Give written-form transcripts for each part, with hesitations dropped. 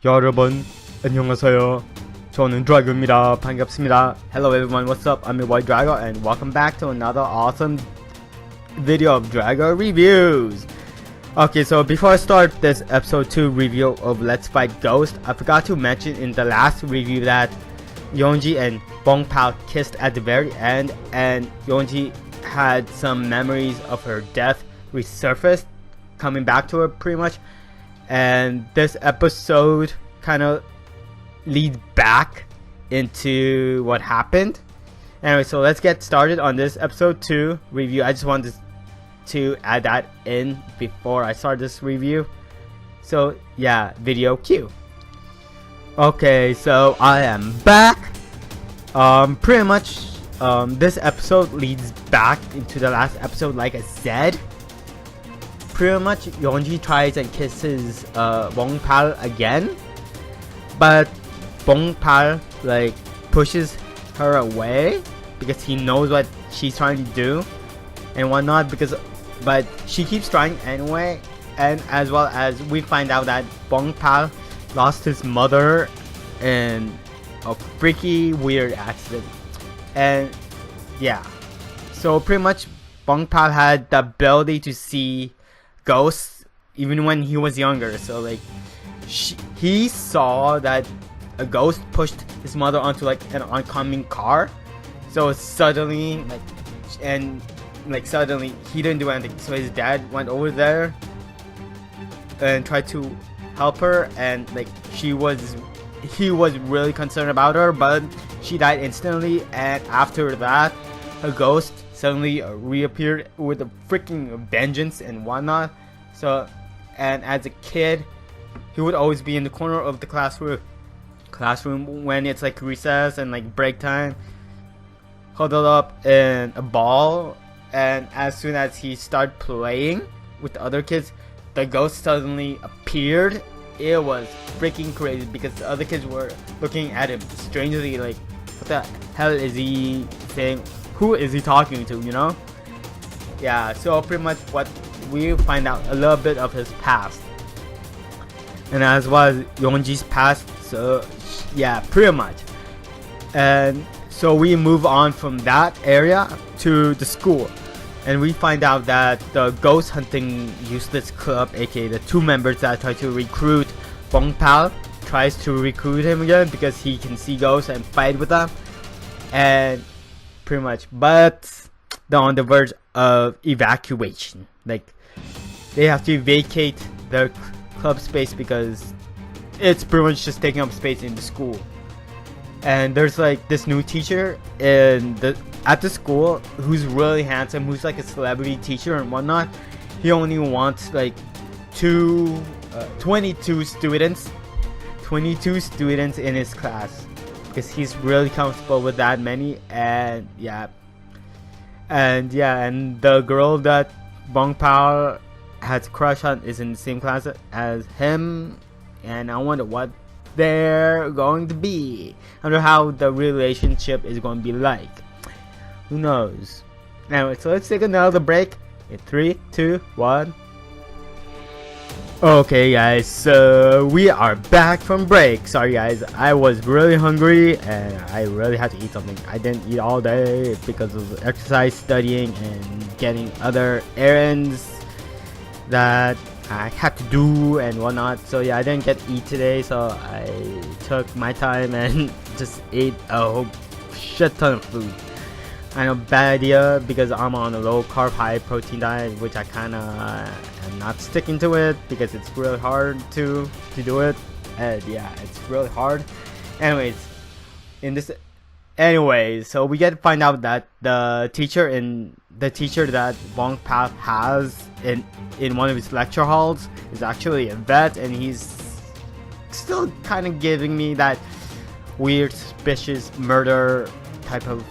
여러분 안녕하세요. 저는 Drago입니다. 반갑습니다. Hello everyone, what's up? I'm your boy Drago and welcome back to another awesome video of Drago reviews. Okay, so before I start this episode 2 review of Let's Fight Ghost, I forgot to mention in the last review that Yeonji and Bongpal kissed at the very end, and Yeonji had some memories of her death resurfaced, coming back to her pretty much. And this episode kind of leads back into what happened. Anyway, so let's get started on this episode 2 review. I just wanted to add that in before I start this review. So yeah, video cue. Okay, so I am back. Pretty much this episode leads back into the last episode, like I said. Pretty much Yeonji tries and kisses Bongpal again, but Bongpal like pushes her away because he knows what she's trying to do and whatnot, but she keeps trying anyway. And as well as we find out that Bongpal lost his mother in a freaky weird accident. And yeah, so pretty much Bongpal had the ability to see ghosts even when he was younger. So like he saw that a ghost pushed his mother onto like an oncoming car. So suddenly suddenly he didn't do anything. So his dad went over there and tried to help her, and like he was really concerned about her, but she died instantly. And after that, a ghost suddenly reappeared with a freaking vengeance and whatnot. So, and as a kid, he would always be in the corner of the classroom when it's like recess and like break time, huddled up in a ball. And as soon as he started playing with the other kids, the ghost suddenly appeared. It was freaking crazy because the other kids were looking at him strangely, like, what the hell is he saying? Who is he talking to, you know? Yeah, so pretty much what we find out a little bit of his past, and as well as Yeonji's past. So yeah, pretty much. And so we move on from that area to the school, and we find out that the ghost hunting useless club, aka the two members that try to recruit Bongpal, tries to recruit him again because he can see ghosts and fight with them. And pretty much, but they're on the verge of evacuation. Like they have to vacate their club space because it's pretty much just taking up space in the school. And there's like this new teacher at the school who's really handsome, who's like a celebrity teacher and whatnot. He only wants like 22 students in his class, because he's really comfortable with that many. And the girl that Bongpal has a crush on is in the same class as him, and I wonder what they're going to be. I wonder how the relationship is going to be like. Who knows? Anyway, so let's take another break in 3, 2, 1. Okay guys, so we are back from break. Sorry guys, I was really hungry and I really had to eat something. I didn't eat all day because of exercise, studying, and getting other errands that I had to do and whatnot. So yeah, I didn't get to eat today, so I took my time and just ate a whole shit ton of food. I know, bad idea because I'm on a low carb, high protein diet, which I kinda am not sticking to it because it's really hard to do it. And yeah, it's really hard. Anyways, so we get to find out that the teacher that Bongpal has in one of his lecture halls is actually a vet, and he's still kind of giving me that weird, suspicious murder type of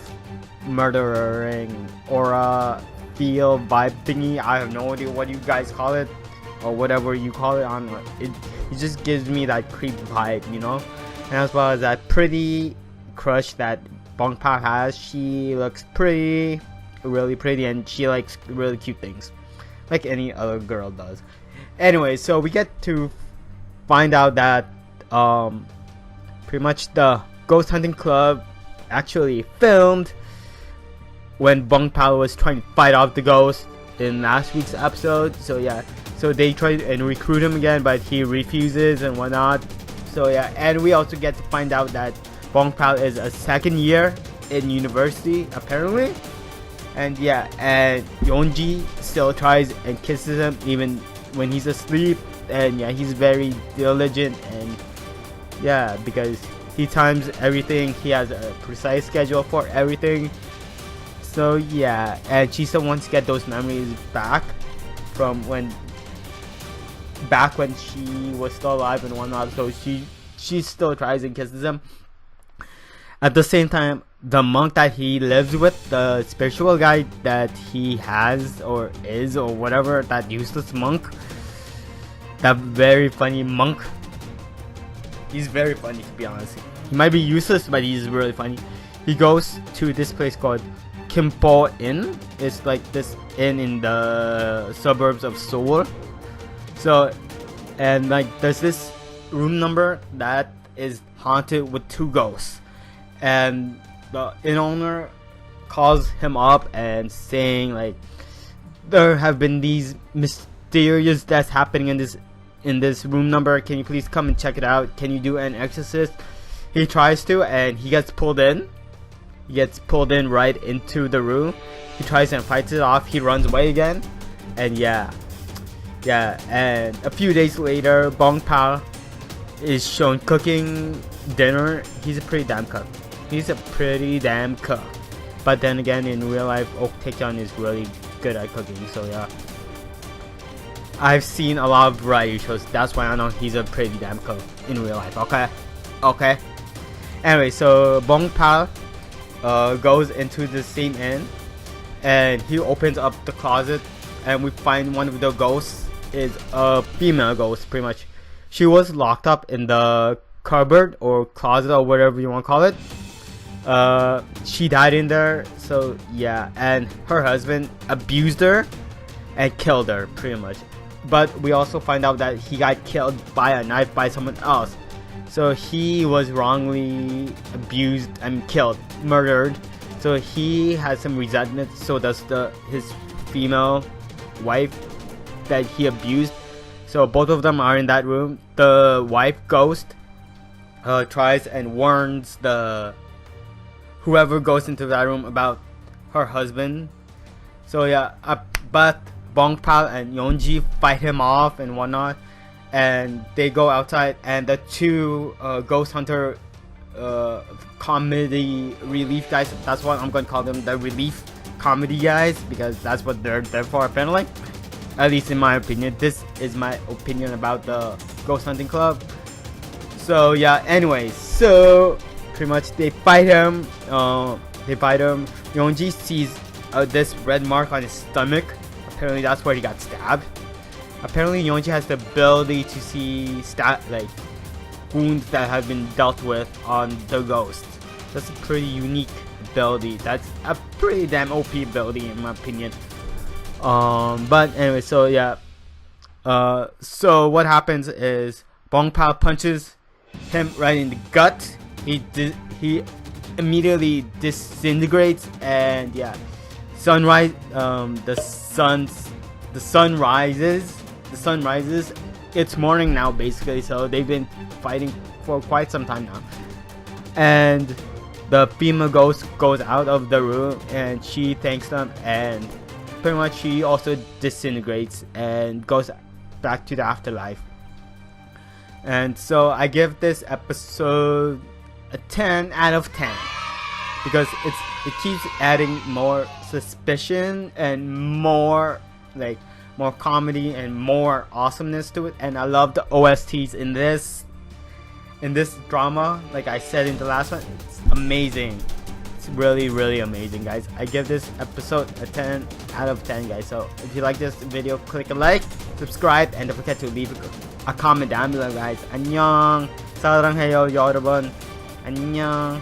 murdering aura feel vibe thingy. I have no idea what you guys call it or whatever you call it. On it just gives me that creep vibe, you know. And as well as that pretty crush that Bongpal has. She looks pretty, really pretty, and she likes really cute things like any other girl does. Anyway, so we get to find out that pretty much the ghost hunting club actually filmed when Bong Pal was trying to fight off the ghost in last week's episode. So yeah, so they tried and recruit him again, but he refuses and whatnot. So yeah, and we also get to find out that Bong Pal is a second year in university apparently. And yeah, and Yeonji still tries and kisses him even when he's asleep. And yeah, he's very diligent, and yeah, because he times everything, he has a precise schedule for everything. So yeah, and she still wants to get those memories back from when she was still alive and whatnot. So she still tries and kisses him. At the same time, the monk that he lives with, the spiritual guy that he has or is or whatever, that useless monk, that very funny monk, he's very funny, to be honest. He might be useless, but he's really funny. He goes to this place called Kimpo Inn. It's like this inn in the suburbs of Seoul. So, and like there's this room number that is haunted with 2 ghosts, and the inn owner calls him up and saying like there have been these mysterious deaths happening in this room number. Can you please come and check it out? Can you do an exorcist? He tries to, and he gets pulled in. He gets pulled in right into the room. He tries and fights it off. He runs away again. And yeah, and a few days later, Bong Pal is shown cooking dinner. He's a pretty damn cook. But then again, in real life, Ok Taecyeon is really good at cooking. So yeah, I've seen a lot of variety shows. That's why I know he's a pretty damn cook in real life. Okay. Anyway, so Bong Pal goes into the same inn, and he opens up the closet, and we find one of the ghosts is a female ghost, pretty much. She was locked up in the cupboard or closet or whatever you want to call it. She died in there. So yeah, and her husband abused her and killed her, pretty much. But we also find out that he got killed by a knife by someone else. So he was wrongly abused and killed, murdered. So he has some resentment. So does his female wife that he abused. So both of them are in that room. The wife ghost tries and warns whoever goes into that room about her husband. So yeah, but Bong Pal and Yeonji fight him off and whatnot, and they go outside, and the 2 ghost hunter comedy relief guys, that's what I'm going to call them, the relief comedy guys, because that's what they're there for apparently, at least in my opinion. This is my opinion about the ghost hunting club. So yeah, anyway, so pretty much they fight him. Yeonji sees this red mark on his stomach. Apparently that's where he got stabbed. Apparently Yeonji has the ability to see wounds that have been dealt with on the ghost. That's a pretty unique ability. That's a pretty damn OP ability in my opinion. But anyway, so yeah. So what happens is Bong Pal punches him right in the gut. He immediately disintegrates, and yeah, the sun rises. It's morning now basically, so they've been fighting for quite some time now, and the female ghost goes out of the room and she thanks them, and pretty much she also disintegrates and goes back to the afterlife. And so I give this episode a 10 out of 10 because it keeps adding more suspicion and more comedy and more awesomeness to it. And I love the OSTs in this drama. Like I said in the last one, it's amazing. It's really, really amazing, guys. I give this episode a 10 out of 10, guys. So if you like this video, click a like, subscribe, and don't forget to leave a comment down below, guys. 안녕. 사랑해요, 여러분. 안녕.